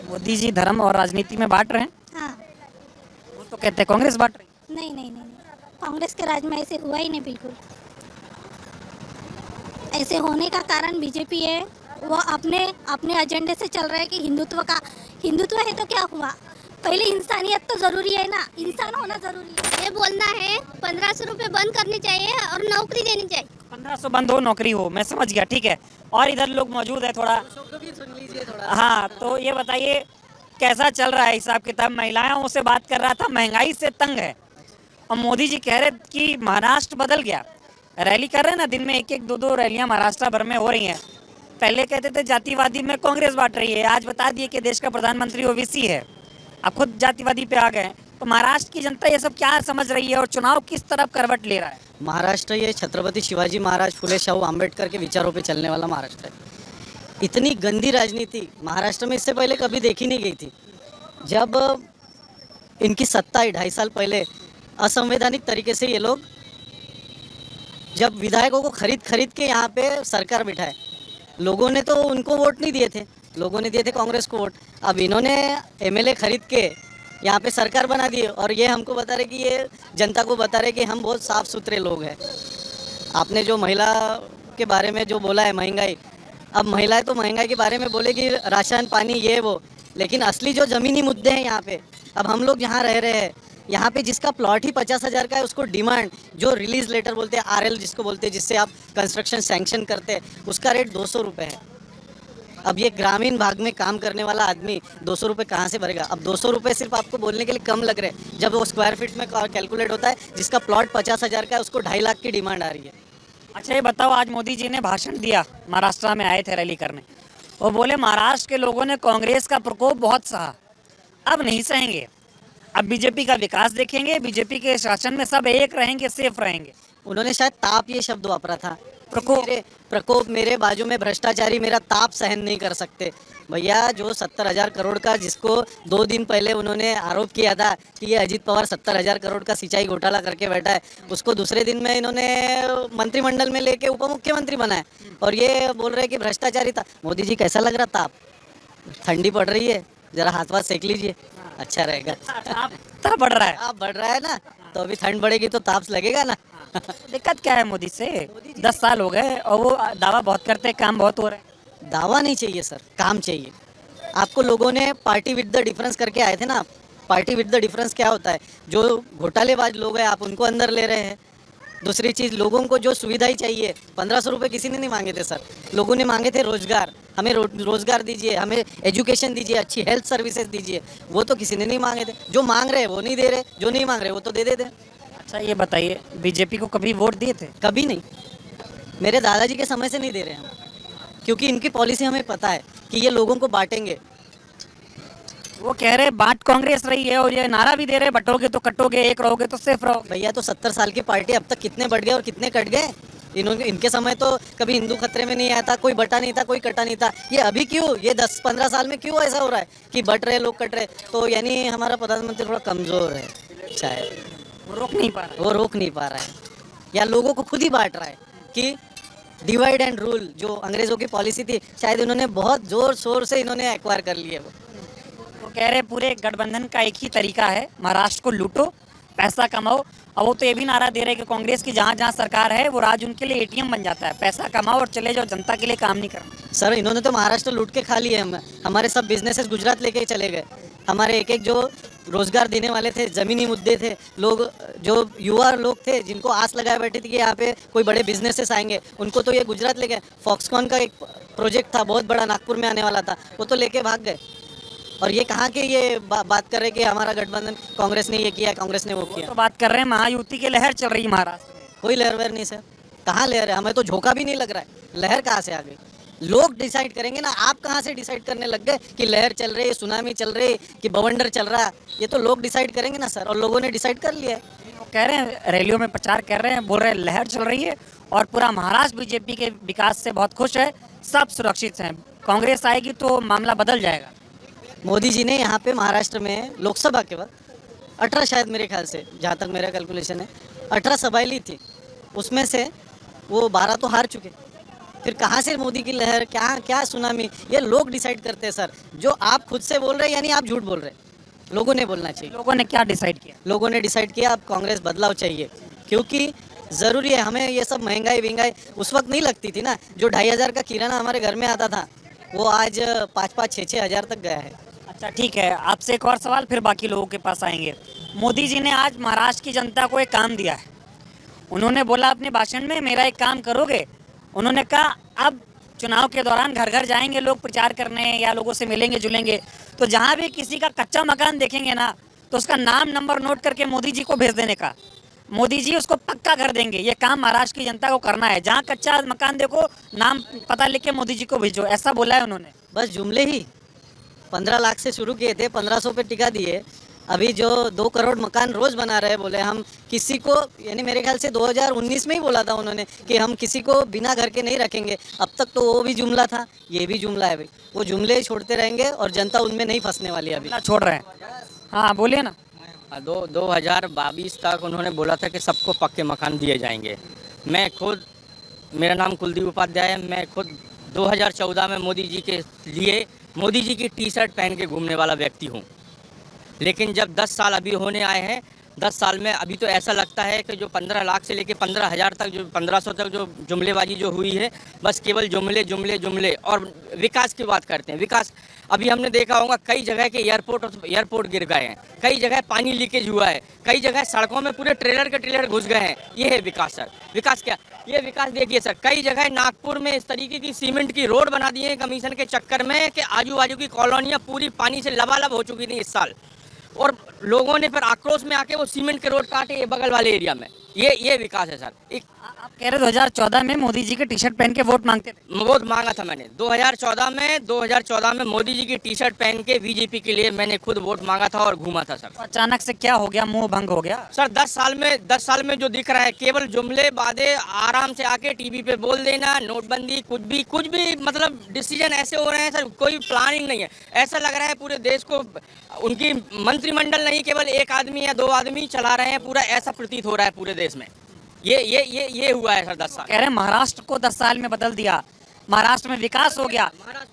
मोदी जी धर्म और राजनीति में बांट रहे हैं। हाँ, वो तो कहते हैं कांग्रेस बांट रही है। नहीं, कांग्रेस के राज में ऐसे हुआ ही नहीं, बिल्कुल। ऐसे होने का कारण बीजेपी है, वो अपने एजेंडे से चल रहा है कि हिंदुत्व है तो क्या हुआ, पहले इंसानियत तो जरूरी है ना, इंसान होना जरूरी है। ये बोलना है 1,500 रुपये बंद करनी चाहिए और नौकरी देनी चाहिए। 1500 बंद हो, नौकरी हो, मैं समझ गया, ठीक है। और इधर लोग मौजूद है, थोड़ा हाँ, तो ये बताइए कैसा चल रहा है हिसाब किताब? महिलाओं से बात कर रहा था, महंगाई से तंग है, और मोदी जी कह रहे कि महाराष्ट्र बदल गया। रैली कर रहे हैं ना, दिन में 1-1, 2-2 रैलियां महाराष्ट्र भर में हो रही हैं। पहले कहते थे जातिवादी में कांग्रेस बांट रही है, आज बता दिए कि देश का प्रधानमंत्री ओबीसी है, अब खुद जातिवादी पे आ गए। तो महाराष्ट्र की जनता ये सब क्या समझ रही है और चुनाव किस तरफ करवट ले रहा है? महाराष्ट्र ये छत्रपति शिवाजी महाराज, फुले शाहू आम्बेडकर के विचारों पे चलने वाला महाराष्ट्र है। इतनी गंदी राजनीति महाराष्ट्र में इससे पहले कभी देखी नहीं गई थी। जब इनकी सत्ता आई 2.5 साल पहले, असंवैधानिक तरीके से ये लोग जब विधायकों को खरीद के यहाँ पे सरकार बिठाए, लोगों ने तो उनको वोट नहीं दिए थे, लोगों ने दिए थे कांग्रेस को वोट। अब इन्होंने एमएलए खरीद के यहाँ पे सरकार बना दी और ये हमको बता रहे कि ये जनता को बता रहे कि हम बहुत साफ सुथरे लोग हैं। आपने जो महिला के बारे में जो बोला है महंगाई, अब महिलाएं तो महंगाई के बारे में बोले कि राशन पानी ये वो, लेकिन असली जो ज़मीनी मुद्दे हैं यहाँ पे, अब हम लोग यहाँ रह रहे हैं, यहाँ पे जिसका प्लॉट ही 50,000 का है उसको डिमांड, जो रिलीज लेटर बोलते हैं, आरएल जिसको बोलते हैं, जिससे आप कंस्ट्रक्शन सैंक्शन करते हैं, उसका रेट 200 रुपये है। अब ये ग्रामीण भाग में काम करने वाला आदमी 200 रुपये कहाँ से भरेगा? अब 200 रुपये सिर्फ आपको बोलने के लिए कम लग रहे हैं, जब वो स्क्वायर फीट में कैलकुलेट होता है, जिसका प्लॉट 50,000 का है उसको 2.5 लाख की डिमांड आ रही है। अच्छा ये बताओ, आज मोदी जी ने भाषण दिया, महाराष्ट्र में आए थे रैली करने, वो बोले महाराष्ट्र के लोगों ने कांग्रेस का प्रकोप बहुत सहा, अब नहीं सहेंगे, अब बीजेपी का विकास देखेंगे, बीजेपी के शासन में सब एक रहेंगे, सेफ रहेंगे। उन्होंने शायद ताप ये शब्द वापरा था, प्रकोप। मेरे बाजू में भ्रष्टाचारी मेरा ताप सहन नहीं कर सकते। भैया जो 70,000 करोड़ का, जिसको 2 दिन पहले उन्होंने आरोप किया था कि ये अजीत पवार 70,000 करोड़ का सिंचाई घोटाला करके बैठा है, उसको दूसरे दिन में इन्होंने मंत्रिमंडल में लेके उप मुख्यमंत्री बनाया और ये बोल रहे कि भ्रष्टाचारी था। मोदी जी कैसा लग रहा ताप? ठंडी पड़ रही है, जरा हाथ सेक लीजिए, अच्छा रहेगा। ताप बढ़ रहा है, ताप बढ़ रहा है ना, तो अभी ठंड बढ़ेगी तो ताप लगेगा ना। दिक्कत क्या है मोदी से? 10 साल हो गए और वो दावा बहुत करते हैं, काम बहुत हो रहा है। दावा नहीं चाहिए सर, काम चाहिए। आपको लोगों ने पार्टी विद द डिफरेंस करके आए थे ना, पार्टी विद द डिफरेंस क्या होता है? जो घोटालेबाज लोग हैं आप उनको अंदर ले रहे हैं। दूसरी चीज़, लोगों को जो सुविधाएं चाहिए, 1500 रुपये किसी ने नहीं मांगे थे सर, लोगों ने मांगे थे रोजगार, हमें रोजगार दीजिए, हमें एजुकेशन दीजिए, अच्छी हेल्थ सर्विसेज दीजिए, वो तो किसी ने नहीं मांगे थे। जो मांग रहे वो नहीं दे रहे, जो नहीं मांग रहे वो तो दे देते। अच्छा ये बताइए, बीजेपी को कभी वोट दिए थे? कभी नहीं, मेरे दादाजी के समय से नहीं दे रहे हम, क्योंकि इनकी पॉलिसी हमें पता है कि ये लोगों को बांटेंगे। वो कह रहे बात कांग्रेस रही है और ये नारा भी दे रहे बटोगे तो कटोगे, एक रहोगे तो सेफ रहोगे। भैया तो 70 साल की पार्टी अब तक कितने बढ़ गए और कितने कट गए। इनके समय तो कभी हिंदू खतरे में नहीं आया था, कोई बटा नहीं था, कोई कटा नहीं था। ये अभी क्यों, ये 10-15 साल में क्यों ऐसा हो रहा है कि बट रहे लोग, कट रहे? तो यानी हमारा प्रधानमंत्री थोड़ा कमज़ोर है शायद, वो रोक नहीं पा रहा है, या लोगों को खुद ही बांट रहा है कि डिवाइड एंड रूल, जो अंग्रेज़ों की पॉलिसी थी, शायद इन्होंने बहुत ज़ोर शोर से इन्होंने एक्वायर कर लिए। वो कह रहे पूरे गठबंधन का एक ही तरीका है, महाराष्ट्र को लूटो, पैसा कमाओ अब वो तो ये भी नारा दे रहे हैं कि कांग्रेस की जहाँ जहाँ सरकार है वो राज्य उनके लिए एटीएम बन जाता है, पैसा कमाओ और चले जाओ, जनता के लिए काम नहीं करना। सर इन्होंने तो महाराष्ट्र लूट के खा लिए, हमारे सब बिजनेसेस गुजरात लेके चले गए। हमारे एक एक जो रोजगार देने वाले थे, ज़मीनी मुद्दे थे, लोग जो युवा लोग थे जिनको आस लगाए बैठे थे कि यहाँ पे कोई बड़े बिजनेसेस आएंगे, उनको तो ये गुजरात ले गए। फॉक्सकॉन का एक प्रोजेक्ट था बहुत बड़ा, नागपुर में आने वाला था, वो तो लेके भाग गए। और ये कहाँ के ये बात कर रहे कि हमारा गठबंधन कांग्रेस ने ये किया, कांग्रेस ने वो किया। तो बात कर रहे हैं महायुति की लहर चल रही है महाराष्ट्र में। कोई लहर वहर नहीं सर, कहाँ लहर है? हमें तो झोंका भी नहीं लग रहा है, लहर कहाँ से आ गई? लोग डिसाइड करेंगे ना, आप कहाँ से डिसाइड करने लग गए कि लहर चल रही है, सुनामी चल रही है, कि बवंडर चल रहा है? ये तो लोग डिसाइड करेंगे ना सर, और लोगों ने डिसाइड कर लिया है। वो कह रहे हैं, रैलियों में प्रचार कर रहे हैं, बोल रहे हैं लहर चल रही है और पूरा महाराष्ट्र बीजेपी के विकास से बहुत खुश है, सब सुरक्षित हैं, कांग्रेस आएगी तो मामला बदल जाएगा। मोदी जी ने यहाँ पे महाराष्ट्र में लोकसभा के वक्त 18 शायद मेरे ख्याल से, जहाँ तक मेरा कैलकुलेशन है, 18 सभाएं ली थी, उसमें से वो 12 तो हार चुके। फिर कहाँ से मोदी की लहर, क्या सुनामी? ये लोग डिसाइड करते हैं सर। जो आप खुद से बोल रहे हैं यानी आप झूठ बोल रहे हैं, लोगों ने बोलना चाहिए। लोगों ने क्या डिसाइड किया? लोगों ने डिसाइड किया अब कांग्रेस बदलाव चाहिए, क्योंकि ज़रूरी है। हमें ये सब महंगाई उस वक्त नहीं लगती थी ना, जो 2500 का किराना हमारे घर में आता था वो आज 5-5, 6-6 हज़ार तक गया है। अच्छा ठीक है, आपसे एक और सवाल, फिर बाकी लोगों के पास आएंगे। मोदी जी ने आज महाराष्ट्र की जनता को एक काम दिया है, उन्होंने बोला अपने भाषण में, मेरा एक काम करोगे? उन्होंने कहा अब चुनाव के दौरान घर घर जाएंगे लोग प्रचार करने या लोगों से मिलेंगे जुलेंगे, तो जहाँ भी किसी का कच्चा मकान देखेंगे ना तो उसका नाम नंबर नोट करके मोदी जी को भेज देने का, मोदी जी उसको पक्का कर देंगे। ये काम महाराष्ट्र की जनता को करना है, जहाँ कच्चा मकान देखो नाम पता लिख के मोदी जी को भेजो, ऐसा बोला है उन्होंने। बस जुमले ही 15 लाख से शुरू किए थे, 1500 पे टिका दिए। अभी जो 2 करोड़ मकान रोज बना रहे, बोले हम किसी को, यानी मेरे ख्याल से 2019 में ही बोला था उन्होंने कि हम किसी को बिना घर के नहीं रखेंगे। अब तक तो वो भी जुमला था, ये भी जुमला है भाई। वो जुमले छोड़ते रहेंगे और जनता उनमें नहीं फंसने वाली है। अभी छोड़ रहे हैं, हाँ बोलिए ना। 2022 तक उन्होंने बोला था कि सबको पक्के मकान दिए जाएंगे। मैं खुद, मेरा नाम कुलदीप उपाध्याय है, मैं खुद 2014 में मोदी जी के लिए मोदी जी की टी शर्ट पहन के घूमने वाला व्यक्ति हूँ। लेकिन जब 10 साल अभी होने आए हैं, 10 साल में अभी तो ऐसा लगता है कि जो 15 लाख से लेके 15,000 तक, जो 1500 तक जो जुमलेबाजी जो हुई है, बस केवल जुमले और विकास की बात करते हैं। विकास अभी हमने देखा होगा, कई जगह के एयरपोर्ट गिर गए हैं, कई जगह पानी लीकेज हुआ है, कई जगह सड़कों में पूरे ट्रेलर के ट्रेलर घुस गए हैं। ये है विकास सर। विकास क्या? ये विकास देखिए सर, कई जगह नागपुर में इस तरीके की सीमेंट की रोड बना दी है कमीशन के चक्कर में कि आजू बाजू की कॉलोनियाँ पूरी पानी से लबालब हो चुकी थी इस साल, और लोगों ने फिर आक्रोश में आके वो सीमेंट के रोड काटे ये बगल वाले एरिया में। ये विकास है सर। आप कह रहे 2014 में मोदी जी के टी शर्ट पहन के वोट मांगते थे? वोट मांगा था मैंने 2014 में मोदी जी की टी शर्ट पहन के बीजेपी के लिए मैंने खुद वोट मांगा था और घूमा था सर। तो अचानक से क्या हो गया, मुंह भंग हो गया? सर 10 साल में जो दिख रहा है केवल जुमले बातें, आराम से आके टीवी पे बोल देना, नोटबंदी, कुछ भी मतलब डिसीजन ऐसे हो रहे हैं सर, कोई प्लानिंग नहीं है। ऐसा लग रहा है पूरे देश को उनकी मंत्रिमंडल नहीं, केवल एक आदमी या 2 आदमी चला रहे हैं पूरा, ऐसा प्रतीत हो रहा है पूरे देश में। ये हुआ है सर 10 साल। कह रहे हैं महाराष्ट्र को 10 साल में बदल दिया, महाराष्ट्र में विकास हो गया।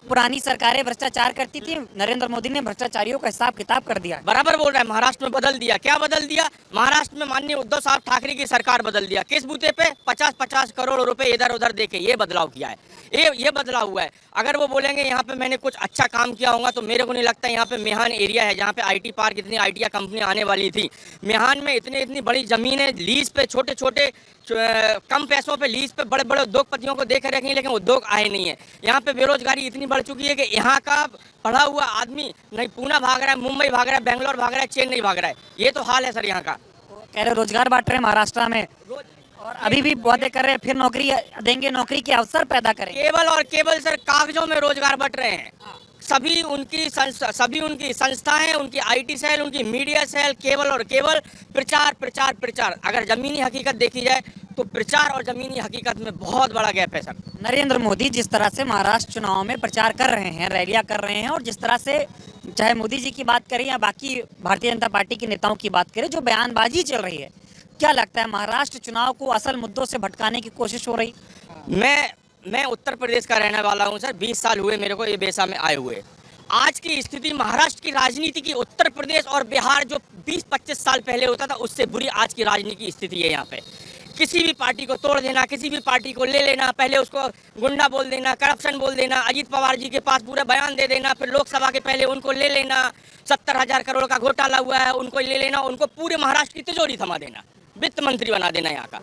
पुरानी सरकारें भ्रष्टाचार करती थी, नरेंद्र मोदी ने भ्रष्टाचारियों का हिसाब किताब कर दिया। बराबर बोल रहा है, महाराष्ट्र में बदल दिया। क्या बदल दिया? महाराष्ट्र में माननीय उद्धव साहब ठाकरे की सरकार बदल दिया। किस बूते पे 50-50 करोड़ रुपए इधर उधर देके ये बदलाव किया है, ये बदलाव हुआ है। अगर वो बोलेंगे यहाँ पे मैंने कुछ अच्छा काम किया होगा, तो मेरे को नहीं लगता। यहाँ पे मेहान एरिया है जहाँ पे IT पार्क, इतनी आईटी कंपनी आने वाली थी। मेहान में इतनी बड़ी जमीन है, लीज पे छोटे कम पैसों पे लीज पे बड़े बड़े उद्योगपतियों को देख रखेंगे, लेकिन उद्योग आए नहीं है। यहाँ पे बेरोजगारी इतनी बढ़ चुकी है कि यहाँ का पढ़ा हुआ आदमी नहीं पूना भाग रहा है, मुंबई भाग रहा है, बेंगलोर भाग रहा है, चेन्नई भाग रहा है। ये तो हाल है सर यहाँ का। कह रहे रोजगार बांट रहे हैं महाराष्ट्र में, और अभी भी वादे कर रहे हैं फिर नौकरी देंगे, नौकरी के अवसर पैदा करेंगे। केवल और केवल सर कागजों में रोजगार बट रहे हैं। सभी उनकी संस्थाएं, उनकी IT सेल, उनकी मीडिया सेल, केवल और केवल प्रचार। अगर जमीनी हकीकत देखी जाए तो प्रचार और जमीनी हकीकत में बहुत बड़ा गैप है सर। नरेंद्र मोदी जिस तरह से महाराष्ट्र चुनाव में प्रचार कर रहे हैं, रैलियां कर रहे हैं, और जिस तरह से चाहे मोदी जी की बात करें या बाकी भारतीय जनता पार्टी के नेताओं की बात करें, जो बयानबाजी चल रही है, क्या लगता है महाराष्ट्र चुनाव को असल मुद्दों से भटकाने की कोशिश हो रही? मैं उत्तर प्रदेश का रहने वाला हूं सर। 20 साल हुए मेरे को ये बेसा में आए हुए। आज की स्थिति महाराष्ट्र की राजनीति की उत्तर प्रदेश और बिहार जो 20-25 साल पहले होता था उससे बुरी आज की राजनीति की स्थिति है। यहाँ पे किसी भी पार्टी को तोड़ देना, किसी भी पार्टी को ले लेना, पहले उसको गुंडा बोल देना, करप्शन बोल देना, अजीत पवार जी के पास पूरा बयान दे देना, फिर लोकसभा के पहले उनको ले लेना, 70,000 करोड़ का घोटाला हुआ है उनको ले लेना, उनको पूरे महाराष्ट्र की तिजोरी थमा देना, वित्त मंत्री बना देना यहाँ का।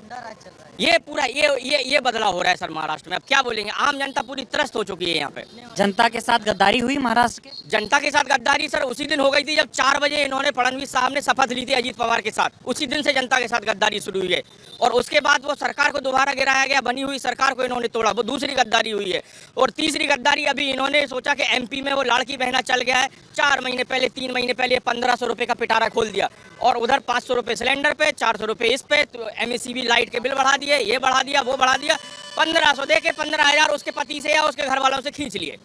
ये पूरा ये बदलाव हो रहा है सर महाराष्ट्र में। अब क्या बोलेंगे, आम जनता पूरी त्रस्त हो चुकी है यहाँ पे। जनता के साथ गद्दारी हुई महाराष्ट्र के? जनता के साथ गद्दारी सर उसी दिन हो गई थी जब 4 बजे इन्होंने फडणवीस साहब ने शपथ ली थी अजीत पवार के साथ। उसी दिन से जनता के साथ गद्दारी शुरू हुई है और उसके बाद वो सरकार को दोबारा गिराया गया, बनी हुई सरकार को इन्होंने तोड़ा, वो दूसरी गद्दारी हुई है। और तीसरी गद्दारी अभी इन्होंने सोचा कि एमपी में वो लाड़की बहना चल गया है, 4 महीने पहले 3 महीने पहले 1500 रुपये का पिटारा खोल दिया और उधर 500 रुपये सिलेंडर पे, 400 रुपये इस पे, तो MSCB लाइट के बिल बढ़ा दिए, ये बढ़ा दिया वो बढ़ा दिया, 1500 दे के 15,000 उसके पति से या उसके घर वालों से खींच लिए।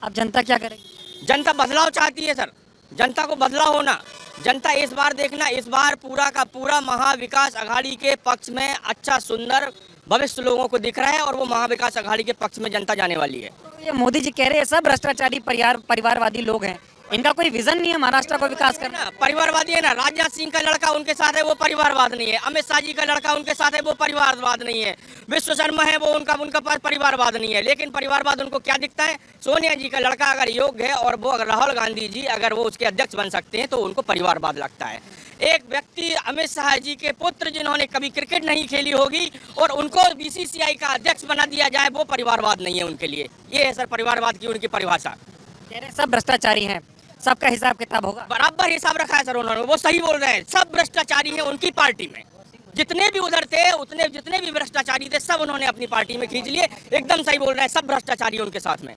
अब जनता क्या करेगी? जनता बदलाव चाहती है सर, जनता को बदलाव होना। जनता इस बार देखना, इस बार पूरा का पूरा महाविकास अघाड़ी के पक्ष में अच्छा सुंदर भविष्य लोगों को दिख रहा है और वो महाविकास अघाड़ी के पक्ष में जनता जाने वाली है। तो ये मोदी जी कह रहे हैं सब भ्रष्टाचारी परिवारवादी लोग हैं, इनका कोई विजन नहीं है महाराष्ट्र को विकास करना। परिवारवादी है ना, राजनाथ सिंह का लड़का उनके साथ है वो परिवारवाद नहीं है, अमित शाह जी का लड़का उनके साथ है वो परिवारवाद नहीं है, विश्व शर्मा है वो उनका परिवारवाद नहीं है। लेकिन परिवारवाद उनको क्या दिखता है, सोनिया जी का लड़का अगर योग्य है और वो अगर राहुल गांधी जी अगर वो उसके अध्यक्ष बन सकते हैं तो उनको परिवारवाद लगता है। एक व्यक्ति अमित शाह जी के पुत्र जिन्होंने कभी क्रिकेट नहीं खेली होगी और उनको BCCI का अध्यक्ष बना दिया जाए, वो परिवारवाद नहीं है उनके लिए। ये है सर परिवारवाद की उनकी परिभाषा। कह रहे सब भ्रष्टाचारी हैं, सबका हिसाब किताब होगा। बराबर हिसाब रखा है सर उन्होंने, वो सही बोल रहे हैं, सब भ्रष्टाचारी हैं उनकी पार्टी में। जितने भी उधर थे उतने जितने भी भ्रष्टाचारी थे सब उन्होंने अपनी पार्टी में खींच लिए। एकदम सही बोल रहे हैं, सब भ्रष्टाचारी उनके साथ में।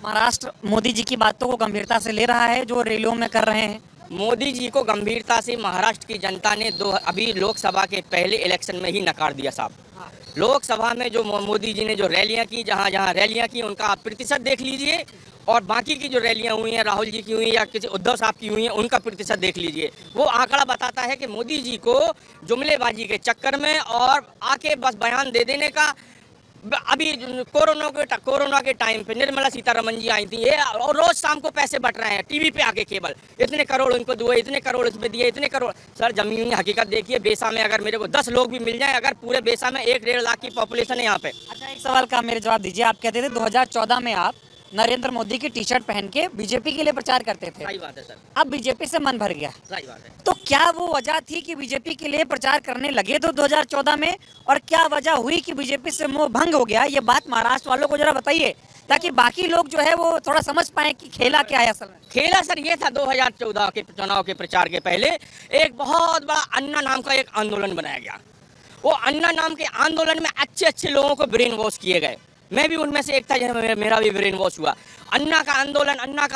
महाराष्ट्र मोदी जी की बातों को गंभीरता से ले रहा है जो रैलियों में कर रहे हैं। मोदी जी को गंभीरता से महाराष्ट्र की जनता ने अभी लोकसभा के पहले इलेक्शन में ही नकार दिया साहब। लोकसभा में जो मोदी जी ने जो रैलियां की, जहां जहां रैलियां की उनका आप प्रतिशत देख लीजिए और बाकी की जो रैलियां हुई हैं राहुल जी की हुई या किसी उद्धव साहब की हुई हैं उनका प्रतिशत देख लीजिए। वो आंकड़ा बताता है कि मोदी जी को जुमलेबाजी के चक्कर में और आके बस बयान दे देने का। अभी कोरोना के टाइम पे निर्मला सीतारमण जी आई थी ये और रोज शाम को पैसे बट रहे हैं टीवी पे आके केवल, इतने करोड़ उनको दिए, इतने करोड़ इसमें दिए, इतने करोड़। सर जमीनी हकीकत देखिए, बेसा में अगर मेरे को 10 लोग भी मिल जाएं, अगर पूरे बेसा में 1-1.5 लाख की पॉपुलेशन है यहाँ पे। अच्छा एक सवाल का मेरे जवाब दीजिए, आप कहते थे 2014 में आप नरेंद्र मोदी की टी-शर्ट पहन के बीजेपी के लिए प्रचार करते थे। सही बात है सर। अब बीजेपी से मन भर गया। सही बात है। तो क्या वो वजह थी कि बीजेपी के लिए प्रचार करने लगे तो 2014 में, और क्या वजह हुई कि बीजेपी से मोह भंग हो गया? ये बात महाराष्ट्र वालों को जरा बताइए ताकि बाकी लोग जो है वो थोड़ा समझ पाए कि खेला क्या है असल में। खेला सर ये था 2014 के चुनाव के प्रचार के पहले एक बहुत बड़ा अन्ना नाम का एक आंदोलन बनाया गया। वो अन्ना नाम के आंदोलन में अच्छे लोगों को ब्रेन वॉश किए गए। मैं भी उनमें से एक था, मेरा भी ब्रेन वॉश हुआ। अन्ना का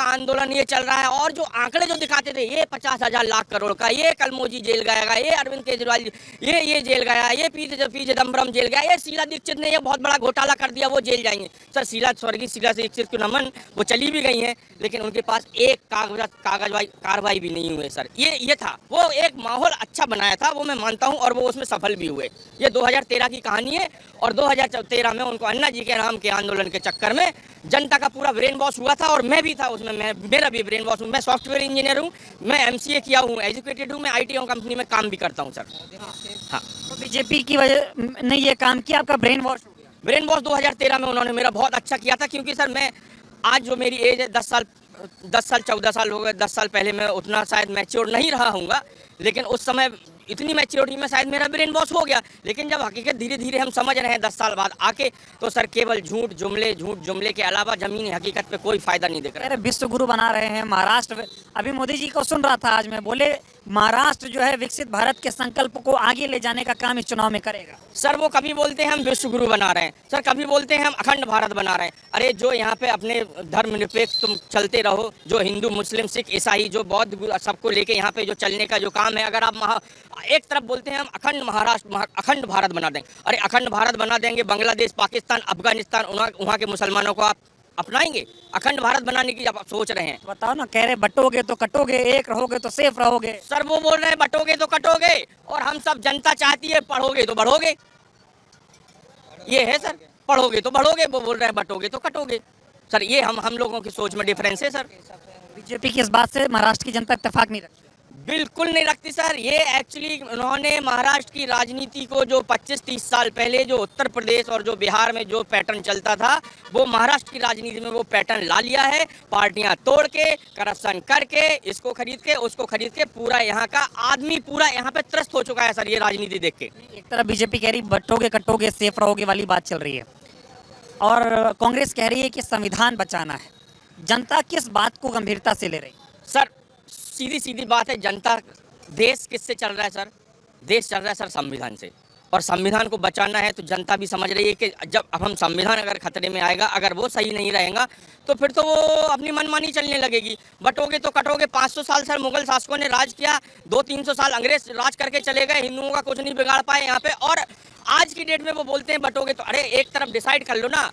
आंदोलन ये चल रहा है और जो आंकड़े जो दिखाते थे ये 50,000 लाख करोड़ का, ये कलमोजी जेल गया, ये अरविंद केजरीवाल ये जेल गया, ये पी चिदम्बरम जेल गया, ये शीला दीक्षित ने ये बहुत बड़ा घोटाला कर दिया, वो जेल जाएंगे। सर स्वर्गीय शीला दीक्षित को नमन, वो चली भी गई हैं लेकिन उनके पास एक कार्रवाई भी नहीं हुई सर। ये था, वो एक माहौल अच्छा बनाया था, वो मैं मानता हूँ और वो उसमें सफल भी हुए। ये 2013 की कहानी है और 2013 में उनको अन्ना जी के नाम के आंदोलन के चक्कर में जनता का पूरा ब्रेन वॉश हुआ था और मैं भी था उसमें। मेरा भी ब्रेन वॉश हूँ। मैं सॉफ्टवेयर इंजीनियर हूँ, मैं MCA किया हूँ, एजुकेटेड हूँ, मैं IT कंपनी में काम भी करता हूँ सर। हाँ, तो बीजेपी की वजह ने ये काम किया, आपका ब्रेन वॉश हो गया? ब्रेन वॉश 2013 में उन्होंने मेरा बहुत अच्छा किया था क्योंकि सर मैं आज जो मेरी एज है 10 साल 14 साल हो गए। 10 साल पहले मैं उतना शायद मैच्योर नहीं रहा हूँगा लेकिन उस समय इतनी मैच्योरिटी में शायद मेरा ब्रेन वॉश हो गया। लेकिन जब हकीकत धीरे धीरे हम समझ रहे हैं 10 साल बाद आके, तो सर केवल झूठ जुमले के अलावा जमीनी हकीकत पे कोई फायदा नहीं दिख रहा है। विश्व गुरु बना रहे हैं महाराष्ट्र। अभी मोदी जी को सुन रहा था आज मैं, बोले महाराष्ट्र जो है विकसित भारत के संकल्प को आगे ले जाने का काम इस चुनाव में करेगा। सर वो कभी बोलते हैं हम विश्व गुरु बना रहे हैं, सर कभी बोलते हैं हम अखंड भारत बना रहे हैं। अरे जो यहाँ पे अपने धर्मनिरपेक्ष तुम चलते रहो, जो हिंदू मुस्लिम सिख ईसाई जो बौद्ध सबको लेके यहाँ पे जो चलने का जो काम है, अगर आप एक तरफ बोलते हैं हम अखंड भारत बना देंगे, अरे अखंड भारत बना देंगे, बांग्लादेश पाकिस्तान अफगानिस्तान वहाँ के मुसलमानों को आप अपनाएंगे? अखंड भारत बनाने की आप सोच रहे हैं? बताओ ना, कह रहे बटोगे तो कटोगे, एक रहोगे तो सेफ रहोगे। सर वो बोल रहे हैं बटोगे तो कटोगे और हम सब जनता चाहती है पढ़ोगे तो बढ़ोगे। ये है सर, पढ़ोगे तो बढ़ोगे, वो बोल रहे हैं बटोगे तो कटोगे। सर ये हम लोगों की सोच में डिफरेंस है सर। बीजेपी की इस बात से महाराष्ट्र की जनता इत्तेफाक नहीं रखती। बिल्कुल नहीं रखती सर। ये एक्चुअली उन्होंने महाराष्ट्र की राजनीति को जो 25-30 साल पहले जो उत्तर प्रदेश और जो बिहार में जो पैटर्न चलता था, वो महाराष्ट्र की राजनीति में वो पैटर्न ला लिया है। पार्टियां तोड़ के, करप्शन करके, इसको खरीद के, उसको खरीद के, पूरा यहाँ का आदमी पूरा यहाँ पे त्रस्त हो चुका है सर ये राजनीति देख के। एक तरफ बीजेपी कह रही बटोगे कटोगे सेफ रहोगे वाली बात चल रही है, और कांग्रेस कह रही है कि संविधान बचाना है। जनता किस बात को गंभीरता से ले रही? सर सीधी सीधी बात है, जनता देश किससे चल रहा है सर? देश चल रहा है सर संविधान से, और संविधान को बचाना है तो जनता भी समझ रही है कि जब अब हम संविधान अगर खतरे में आएगा, अगर वो सही नहीं रहेगा तो फिर तो वो अपनी मनमानी चलने लगेगी। बटोगे तो कटोगे। 500 साल सर मुगल शासकों ने राज किया, 200-300 साल अंग्रेज राज करके चले गए, हिंदुओं का कुछ नहीं बिगाड़ पाए यहाँ पे। और आज की डेट में वो बोलते हैं बटोगे तो, अरे एक तरफ डिसाइड कर लो ना,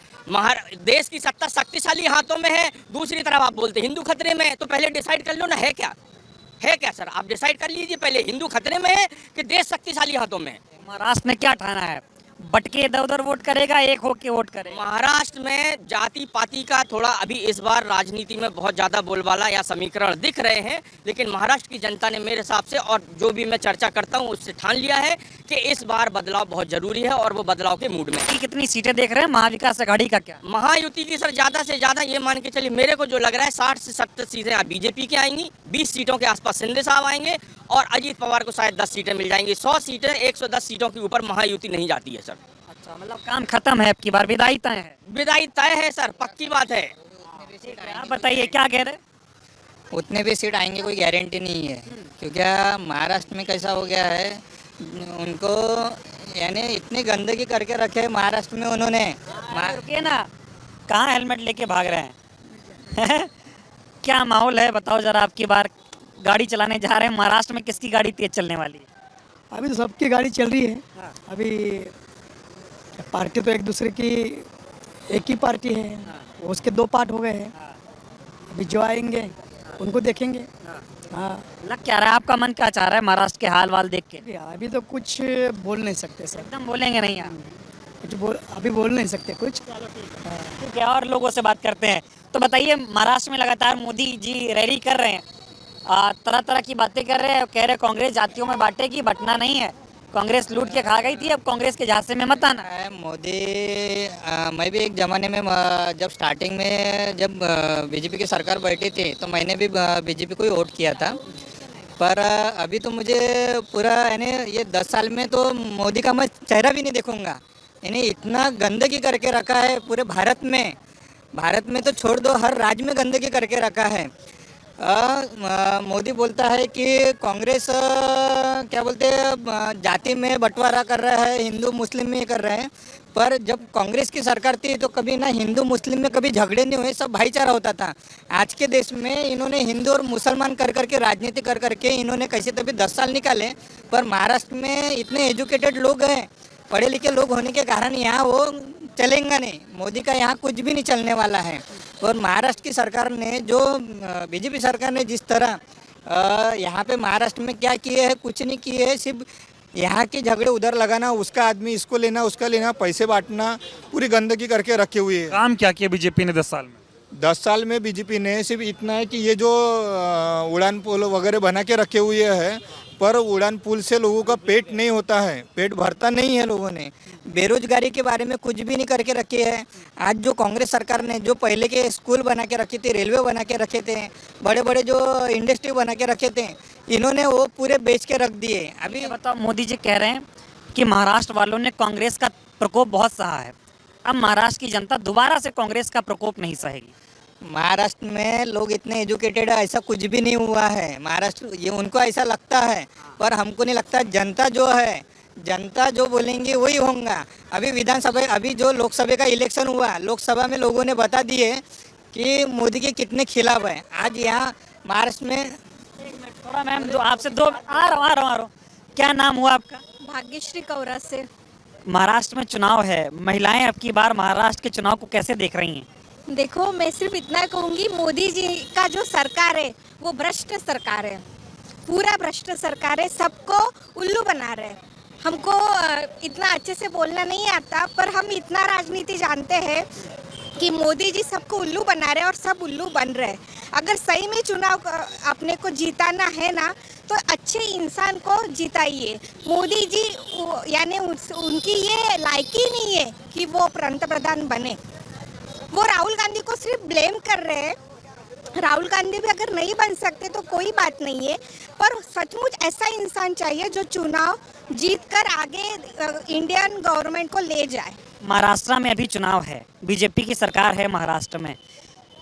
देश की सत्ता शक्तिशाली हाथों में है, दूसरी तरफ आप बोलते हैं हिंदू खतरे में है, तो पहले डिसाइड कर लो ना, है क्या सर? आप डिसाइड कर लीजिए पहले, हिंदू खतरे में है कि देश शक्तिशाली हाथों में है। महाराष्ट्र में क्या ठाना है? बटके इधर उधर वोट करेगा, एक होके वोट करेगा? महाराष्ट्र में जाति पाति का थोड़ा अभी इस बार राजनीति में बहुत ज़्यादा बोलबाला या समीकरण दिख रहे हैं, लेकिन महाराष्ट्र की जनता ने मेरे हिसाब से, और जो भी मैं चर्चा करता हूं, उससे ठान लिया है कि इस बार बदलाव बहुत जरूरी है, और वो बदलाव के मूड में। कितनी सीटें देख रहे हैं महाविकास आघाड़ी का? क्या महायुति की सर ज़्यादा से ज़्यादा ये मान के चलिए, मेरे को जो लग रहा है 60 से 70 सीटें बीजेपी की आएंगी, 20 सीटों के आसपास शिंदे साहब आएंगे, और अजीत पवार को शायद 10 सीटें मिल जाएंगी। 100 सीटें 110 सीटों के ऊपर महायुति नहीं जाती है सर। अच्छा, मतलब काम खत्म है, अब की बार विदाई तय है? विदाई तय है सर, पक्की बात है। आप बताइए क्या कह रहे? उतने भी सीट आएंगे कोई गारंटी नहीं है, क्योंकि महाराष्ट्र में कैसा हो गया है, उनको यानी इतनी गंदगी करके रखे है महाराष्ट्र में उन्होंने। रुकिए ना, कहाँ हेलमेट लेके भाग रहे हैं? क्या माहौल है बताओ जरा, आपकी बार गाड़ी चलाने जा रहे हैं महाराष्ट्र में, किसकी गाड़ी तेज चलने वाली है? अभी तो सबकी गाड़ी चल रही है। अभी पार्टी तो एक दूसरे की एक ही पार्टी है, उसके 2 पार्ट हो गए हैं। अभी जो आएंगे उनको देखेंगे। हाँ, लग क्या रहा है, आपका मन क्या चाह रहा है महाराष्ट्र के हाल वाल देख के? अभी तो कुछ बोल नहीं सकते सर। एकदम बोलेंगे नहीं आप? कुछ अभी बोल नहीं सकते कुछ। ठीक है, और लोगों से बात करते हैं। तो बताइए, महाराष्ट्र में लगातार मोदी जी रैली कर रहे हैं, तरह तरह की बातें कर रहे हैं, कह रहे कांग्रेस जातियों में बांटेगी, बंटना नहीं है, कांग्रेस लूट के खा गई थी, अब कांग्रेस के झांसे में मत आना। मोदी मैं भी एक ज़माने में जब स्टार्टिंग में जब बीजेपी की सरकार बैठी थी तो मैंने भी बीजेपी को ही वोट किया था, पर अभी तो मुझे पूरा यानी ये 10 साल में तो मोदी का मैं चेहरा भी नहीं देखूंगा। यानी इतना गंदगी करके रखा है पूरे भारत में तो छोड़ दो, हर राज्य में गंदगी करके रखा है। मोदी बोलता है कि कांग्रेस क्या बोलते हैं जाति में बंटवारा कर रहा है, हिंदू मुस्लिम में कर रहे हैं, पर जब कांग्रेस की सरकार थी तो कभी ना हिंदू मुस्लिम में कभी झगड़े नहीं हुए, सब भाईचारा होता था। आज के देश में इन्होंने हिंदू और मुसलमान कर करके राजनीति कर करके इन्होंने कैसे तभी 10 साल निकाले, पर महाराष्ट्र में इतने एजुकेटेड लोग हैं, पढ़े लिखे लोग होने के कारण यहाँ वो चलेंगे नहीं, मोदी का यहाँ कुछ भी नहीं चलने वाला है। और महाराष्ट्र की सरकार ने जो बीजेपी सरकार ने जिस तरह यहाँ पे महाराष्ट्र में क्या किए हैं, कुछ नहीं किए हैं, सिर्फ यहाँ के झगड़े उधर लगाना, उसका आदमी इसको लेना, उसका लेना, पैसे बांटना, पूरी गंदगी करके रखे हुए है। काम क्या किया बीजेपी ने 10 साल में? 10 साल में बीजेपी ने सिर्फ इतना है कि ये जो उड़ान पुल वगैरह बना के रखे हुए हैं, पर उड़ान पुल से लोगों का पेट नहीं होता है, पेट भरता नहीं है लोगों ने। बेरोजगारी के बारे में कुछ भी नहीं करके रखे है। आज जो कांग्रेस सरकार ने जो पहले के स्कूल बना के रखे थे, रेलवे बना के रखे थे, बड़े बड़े जो इंडस्ट्री बना के रखे थे, इन्होंने वो पूरे बेच के रख दिए। अभी बताओ, मोदी जी कह रहे हैं कि महाराष्ट्र वालों ने कांग्रेस का प्रकोप बहुत सहा है, अब महाराष्ट्र की जनता दोबारा से कांग्रेस का प्रकोप नहीं सहेगी। महाराष्ट्र में लोग इतने एजुकेटेड है, ऐसा कुछ भी नहीं हुआ है। महाराष्ट्र ये उनको ऐसा लगता है, पर हमको नहीं लगता। जनता जो है, जनता जो बोलेंगे वही होगा। अभी विधानसभा, अभी जो लोकसभा का इलेक्शन हुआ, लोकसभा में लोगों ने बता दिए कि मोदी के कितने खिलाफ है। आज यहाँ महाराष्ट्र में थोड़ा मैम जो आपसे आ रहा हूँ, क्या नाम हुआ आपका? भाग्यश्री कौरा से। महाराष्ट्र में चुनाव है, महिलाएं अब की बार महाराष्ट्र के चुनाव को कैसे देख रही हैं? देखो, मैं सिर्फ इतना कहूँगी, मोदी जी का जो सरकार है वो भ्रष्ट सरकार है, पूरा भ्रष्ट सरकार है, सबको उल्लू बना रहे हैं। हमको इतना अच्छे से बोलना नहीं आता, पर हम इतना राजनीति जानते हैं कि मोदी जी सबको उल्लू बना रहे हैं और सब उल्लू बन रहे हैं। अगर सही में चुनाव अपने को जीताना है ना तो अच्छे इंसान को जिताइए। मोदी जी यानी उनकी ये लायकी नहीं है कि वो पंतप्रधान बने। वो राहुल गांधी को सिर्फ ब्लेम कर रहे हैं। राहुल गांधी भी अगर नहीं बन सकते तो कोई बात नहीं है, पर सचमुच ऐसा इंसान चाहिए जो चुनाव जीतकर आगे इंडियन गवर्नमेंट को ले जाए। महाराष्ट्र में अभी चुनाव है, बीजेपी की सरकार है महाराष्ट्र में।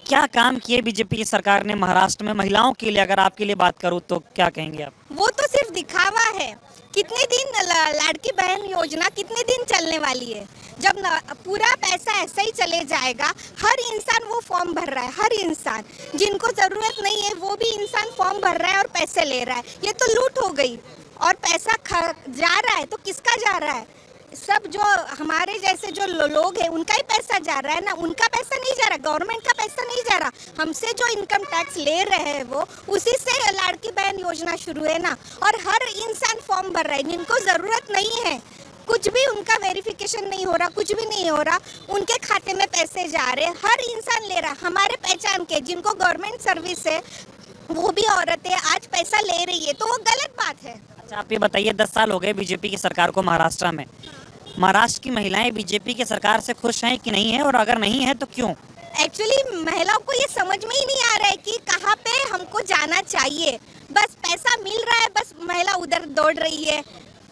क्या काम किए बीजेपी की सरकार ने महाराष्ट्र में महिलाओं के लिए? अगर आपके लिए बात करूं तो क्या कहेंगे आप? वो तो सिर्फ दिखावा है। कितने दिन लाड़की बहन योजना कितने दिन चलने वाली है? जब पूरा पैसा ऐसा ही चले जाएगा, हर इंसान वो फॉर्म भर रहा है। हर इंसान जिनको जरूरत नहीं है वो भी इंसान फॉर्म भर रहा है और पैसे ले रहा है। ये तो लूट हो गई। और पैसा जा रहा है तो किसका जा रहा है? सब जो हमारे जैसे जो लोग हैं उनका ही पैसा जा रहा है ना। उनका पैसा नहीं जा रहा, गवर्नमेंट का पैसा नहीं जा रहा। हमसे जो इनकम टैक्स ले रहे हैं वो उसी से लाड़की बहन योजना शुरू है ना। और हर इंसान फॉर्म भर रहा है जिनको ज़रूरत नहीं है। कुछ भी उनका वेरिफिकेशन नहीं हो रहा, कुछ भी नहीं हो रहा, उनके खाते में पैसे जा रहे हैं। हर इंसान ले रहा। हमारे पहचान के जिनको गवर्नमेंट सर्विस है वो भी औरतें आज पैसा ले रही है, तो वो गलत बात है। अच्छा, आप ये बताइए, 10 साल हो गए बीजेपी की सरकार को महाराष्ट्र में। महाराष्ट्र की महिलाएं बीजेपी की सरकार से खुश हैं कि नहीं है, और अगर नहीं है तो क्यों? एक्चुअली महिलाओं को ये समझ में ही नहीं आ रहा है कि कहाँ पे हमको जाना चाहिए। बस पैसा मिल रहा है, बस महिला उधर दौड़ रही है।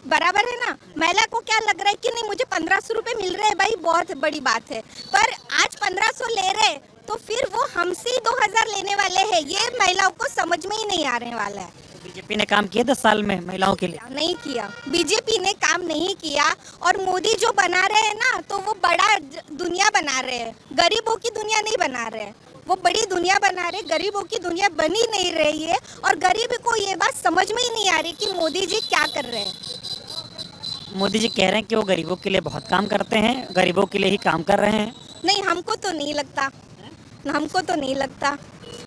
बराबर है ना। महिला को क्या लग रहा है कि नहीं मुझे 1500 रुपये मिल रहे हैं, भाई बहुत बड़ी बात है। पर आज 1500 ले रहे तो फिर वो हमसे 2000 लेने वाले हैं। ये महिलाओं को समझ में ही नहीं आने वाला है। बीजेपी ने काम किया 10 साल में महिलाओं के लिए? नहीं किया, बीजेपी ने काम नहीं किया। और मोदी जो बना रहे हैं ना तो वो बड़ा दुनिया बना रहे हैं, गरीबों की दुनिया नहीं बना रहे हैं। वो बड़ी दुनिया बना रहे, गरीबों की दुनिया बनी नहीं रही है। और गरीब को ये बात समझ में ही नहीं आ रही कि मोदी जी क्या कर रहे हैं। मोदी जी कह रहे हैं कि वो गरीबों के लिए बहुत काम करते हैं, गरीबों के लिए ही काम कर रहे हैं। नहीं, हमको तो नहीं लगता, हमको तो नहीं लगता।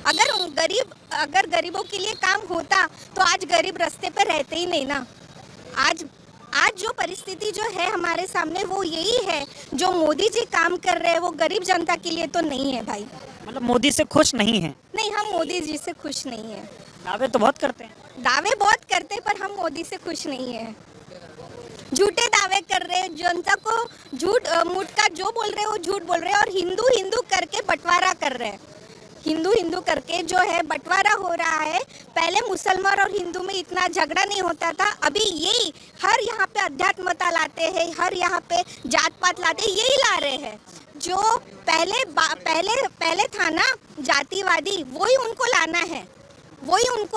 अगर गरीबों के लिए काम होता तो आज गरीब रास्ते पे रहते ही नहीं ना। आज जो परिस्थिति जो है हमारे सामने वो यही है। जो मोदी जी काम कर रहे हैं वो गरीब जनता के लिए तो नहीं है भाई। मतलब मोदी से खुश नहीं है? नहीं, हम मोदी जी से खुश नहीं है। दावे तो बहुत करते हैं। दावे बहुत करते पर हम मोदी से खुश नहीं है। झूठे दावे कर रहे हैं, जनता को झूठ मूठ का जो बोल रहे हैं वो झूठ बोल रहे हैं। और हिंदू हिंदू करके बंटवारा कर रहे हैं। हिंदू हिंदू करके जो है बंटवारा हो रहा है। पहले मुसलमान और हिंदू में इतना झगड़ा नहीं होता था, अभी यही हर यहाँ पे अध्यात्मता लाते हैं, हर यहाँ पे जात पात लाते हैं, यही ला रहे हैं। जो पहले था ना जातिवादी, वही उनको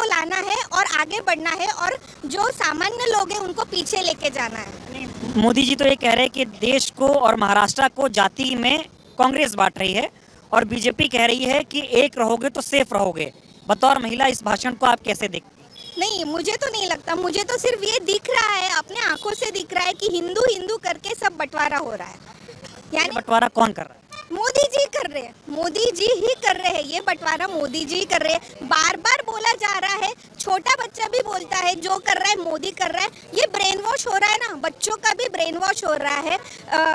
लाना है और आगे बढ़ना है। और जो सामान्य लोग हैं उनको पीछे लेके जाना है। मोदी जी तो ये कह रहे हैं कि देश को और महाराष्ट्र को जाति में कांग्रेस बांट रही है, और बीजेपी कह रही है कि एक रहोगे तो सेफ रहोगे। बतौर महिला इस भाषण को आप कैसे देखती हैं? नहीं, मुझे तो नहीं लगता। मुझे तो सिर्फ ये दिख रहा है, अपने आंखों से दिख रहा है कि हिंदू हिंदू करके सब बंटवारा हो रहा है। यानी बंटवारा कौन कर रहा है? मोदी जी कर रहे हैं, मोदी जी ही कर रहे हैं। ये बंटवारा मोदी जी कर रहे हैं। बार बार बोला जा रहा है, छोटा बच्चा भी बोलता है जो कर रहा है मोदी कर रहा है। ये ब्रेन वॉश हो रहा है ना, बच्चों का भी ब्रेन वॉश हो रहा है।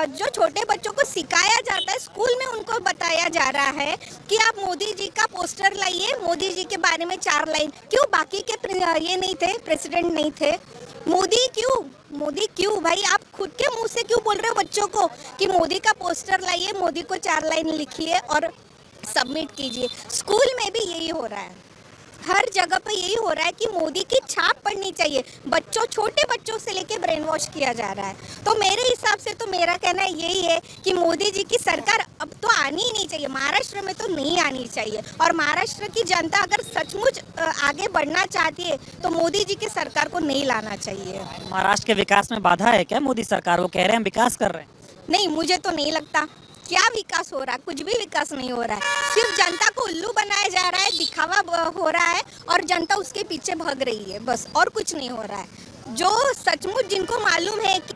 जो छोटे बच्चों को सिखाया जाता है, स्कूल में उनको बताया जा रहा है कि आप मोदी जी का पोस्टर लाइए, मोदी जी के बारे में 4 लाइन। क्यों बाकी के ये नहीं थे, प्रेसिडेंट नहीं थे? मोदी क्यों भाई? आप खुद के मुंह से क्यों बोल रहे हो बच्चों को कि मोदी का पोस्टर लाइए, मोदी को 4 लाइन लिखिए और सबमिट कीजिए? स्कूल में भी यही हो रहा है, हर जगह पे यही हो रहा है कि मोदी की छाप पड़नी चाहिए। छोटे बच्चों से लेके ब्रेन वॉश किया जा रहा है। तो मेरे हिसाब से तो मेरा कहना यही है कि मोदी जी की सरकार अब तो आनी ही नहीं चाहिए, महाराष्ट्र में तो नहीं आनी चाहिए। और महाराष्ट्र की जनता अगर सचमुच आगे बढ़ना चाहती है तो मोदी जी की सरकार को नहीं लाना चाहिए। महाराष्ट्र के विकास में बाधा है क्या मोदी सरकार? वो कह रहे हैं विकास कर रहे हैं। नहीं, मुझे तो नहीं लगता। क्या विकास हो रहा है? कुछ भी विकास नहीं हो रहा है। सिर्फ जनता को उल्लू बनाया जा रहा है, दिखावा हो रहा है और जनता उसके पीछे भाग रही है, बस। और कुछ नहीं हो रहा है। जो सचमुच जिनको मालूम है कि